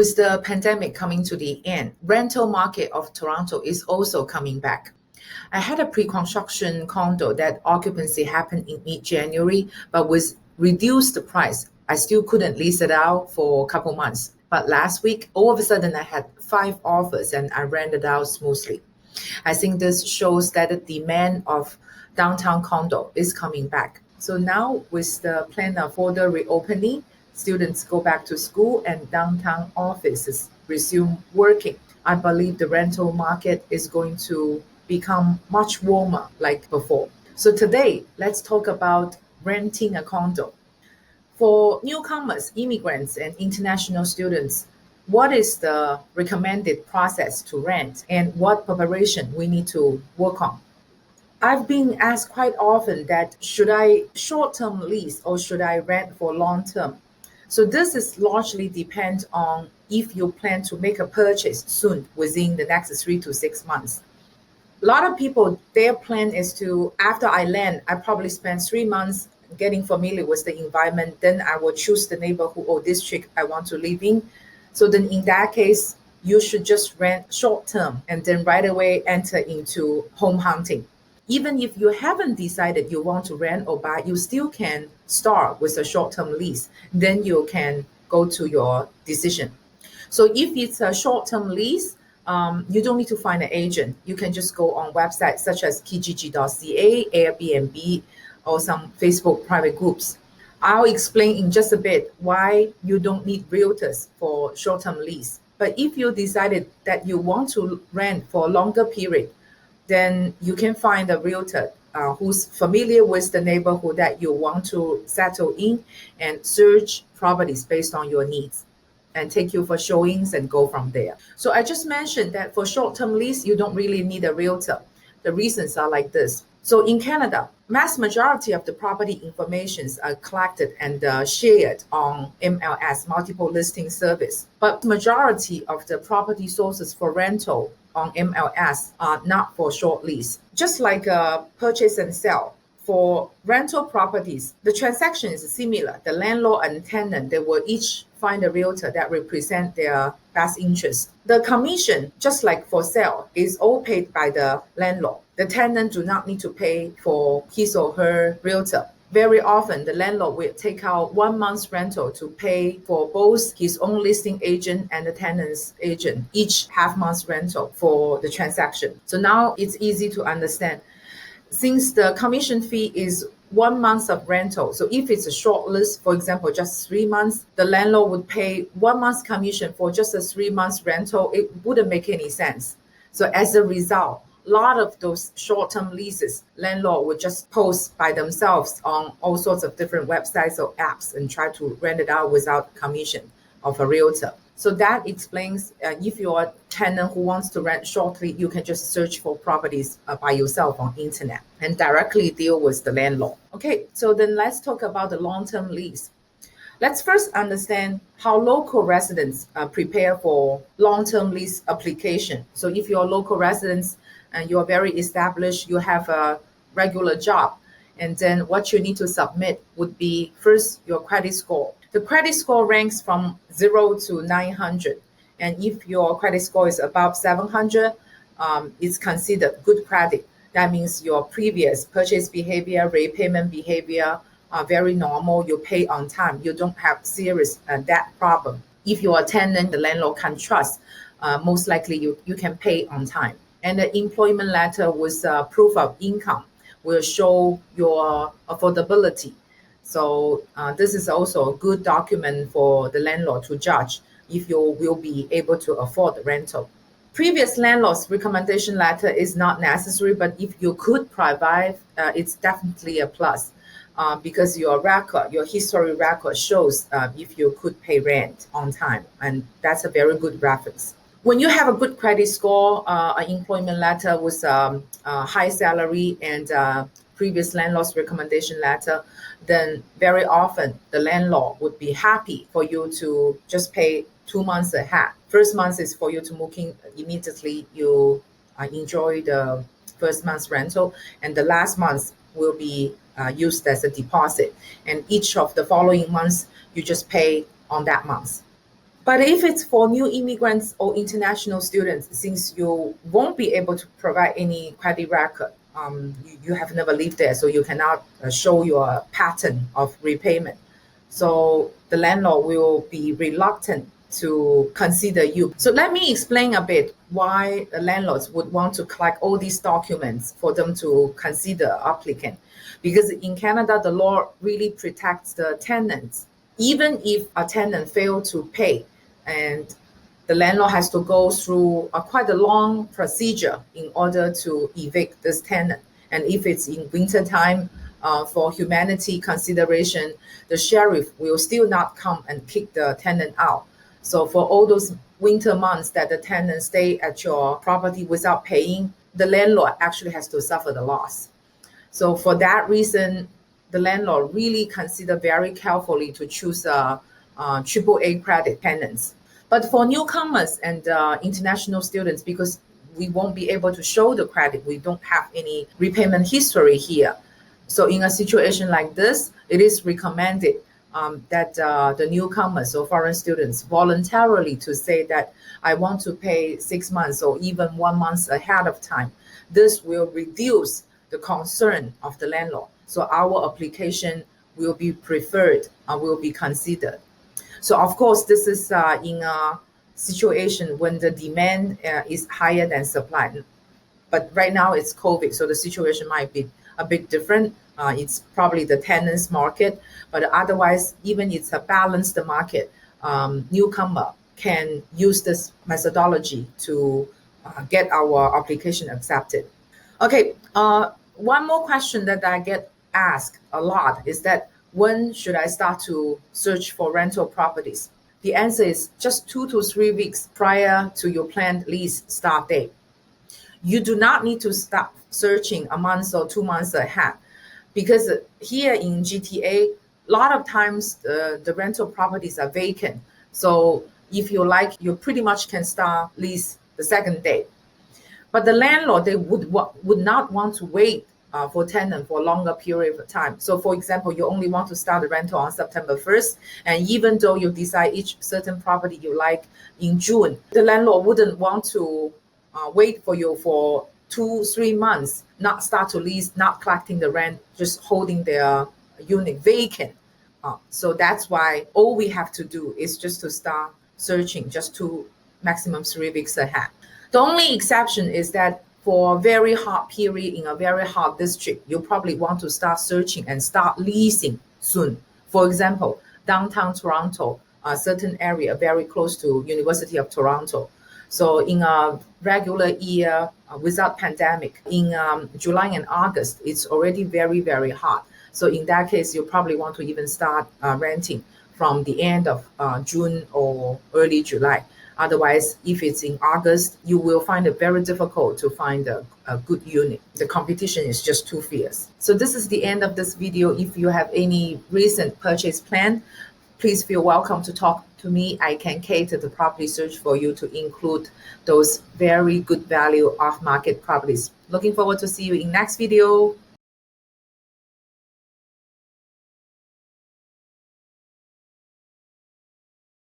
With the pandemic coming to the end, rental market of Toronto is also coming back. I had a pre-construction condo that occupancy happened in mid-January, but with reduced price, I still couldn't lease it out for a couple months. But last week, all of a sudden, I had 5 offers and I rented out smoothly. I think this shows that the demand of downtown condo is coming back. So now with the plan of further reopening, students go back to school and downtown offices resume working. I believe the rental market is going to become much warmer like before. So today, let's talk about renting a condo. For newcomers, immigrants, and international students, what is the recommended process to rent and what preparation we need to work on? I've been asked quite often that should I short-term lease or should I rent for long-term? So this is largely depend on if you plan to make a purchase soon within the next 3 to 6 months. A lot of people, their plan is to, after I land, I probably spend 3 months getting familiar with the environment. Then I will choose the neighborhood or district I want to live in. So then in that case, you should just rent short term and then right away enter into home hunting. Even if you haven't decided you want to rent or buy, you still can start with a short-term lease. Then you can go to your decision. So if it's a short-term lease, you don't need to find an agent. You can just go on websites such as kijiji.ca, Airbnb, or some Facebook private groups. I'll explain in just a bit why you don't need realtors for short-term lease. But if you decided that you want to rent for a longer period, then you can find a realtor who's familiar with the neighborhood that you want to settle in and search properties based on your needs and take you for showings and go from there. So I just mentioned that for short-term lease, you don't really need a realtor. The reasons are like this. So in Canada, mass majority of the property informations are collected and shared on MLS, multiple listing service. But majority of the property sources for rental on MLS are not for short lease. Just like purchase and sell, for rental properties, the transaction is similar. The landlord and tenant, they will each find a realtor that represent their best interest. The commission, just like for sale, is all paid by the landlord. The tenant do not need to pay for his or her realtor. Very often, the landlord will take out 1 month's rental to pay for both his own listing agent and the tenant's agent, each half month's rental for the transaction. So now it's easy to understand. Since the commission fee is 1 month of rental, so if it's a short list, for example, just 3 months, the landlord would pay 1 month's commission for just a 3 months rental. It wouldn't make any sense. So as a result, a lot of those short-term leases, landlord would just post by themselves on all sorts of different websites or apps and try to rent it out without commission of a realtor. So that explains if you're a tenant who wants to rent shortly, you can just search for properties by yourself on internet and directly deal with the landlord. Okay, so then let's talk about the long-term lease. Let's first understand how local residents prepare for long-term lease application. So if you're local residents and you're very established, you have a regular job, and then what you need to submit would be first your credit score. The credit score ranks from 0 to 900. And if your credit score is above 700, it's considered good credit. That means your previous purchase behavior, repayment behavior are very normal. You pay on time. You don't have serious debt problem. If you are a tenant, the landlord can trust, most likely you can pay on time. And the employment letter with proof of income will show your affordability. So this is also a good document for the landlord to judge if you will be able to afford the rental. Previous landlord's recommendation letter is not necessary, but if you could provide, it's definitely a plus because your record, your history record shows if you could pay rent on time, and that's a very good reference. When you have a good credit score, an employment letter with a high salary and previous landlord's recommendation letter, then very often the landlord would be happy for you to just pay 2 months ahead. First month is for you to move in immediately. You enjoy the first month's rental, and the last month will be used as a deposit. And each of the following months, you just pay on that month. But if it's for new immigrants or international students, since you won't be able to provide any credit record, you have never lived there, so you cannot show your pattern of repayment. So the landlord will be reluctant to consider you. So let me explain a bit why the landlords would want to collect all these documents for them to consider applicant. Because in Canada, the law really protects the tenants. Even if a tenant failed to pay, and the landlord has to go through quite a long procedure in order to evict this tenant. And if it's in winter time, for humanity consideration, the sheriff will still not come and kick the tenant out. So for all those winter months that the tenant stay at your property without paying, the landlord actually has to suffer the loss. So for that reason, the landlord really consider very carefully to choose AAA credit tenants. But for newcomers and international students, because we won't be able to show the credit, we don't have any repayment history here. So in a situation like this, it is recommended that the newcomers or foreign students voluntarily to say that I want to pay 6 months or even 1 month ahead of time. This will reduce the concern of the landlord. So our application will be preferred and will be considered. So of course, this is in a situation when the demand is higher than supply. But right now it's COVID, so the situation might be a bit different. It's probably the tenants market, but otherwise, even it's a balanced market, newcomer can use this methodology to get our application accepted. Okay, one more question that I get asked a lot is that when should I start to search for rental properties? The answer is just 2 to 3 weeks prior to your planned lease start date. You do not need to start searching a month or 2 months ahead, because here in GTA, a lot of times the rental properties are vacant. So if you like, you pretty much can start lease the second day. But the landlord, they would not want to wait for tenant for a longer period of time. So for example, you only want to start the rental on September 1st, and even though you decide each certain property you like in June, the landlord wouldn't want to wait for you for 2-3 months, not start to lease, not collecting the rent, just holding their unit vacant. So that's why all we have to do is just to start searching just 2, maximum 3 weeks ahead. The only exception is that for a very hot period in a very hot district, you probably want to start searching and start leasing soon. For example, downtown Toronto, a certain area very close to University of Toronto. So in a regular year without pandemic, in July and August, it's already very, very hot. So in that case, you probably want to even start renting from the end of June or early July. Otherwise, if it's in August, you will find it very difficult to find a good unit. The competition is just too fierce. So this is the end of this video. If you have any recent purchase plan, please feel welcome to talk to me. I can cater the property search for you to include those very good value off-market properties. Looking forward to see you in next video.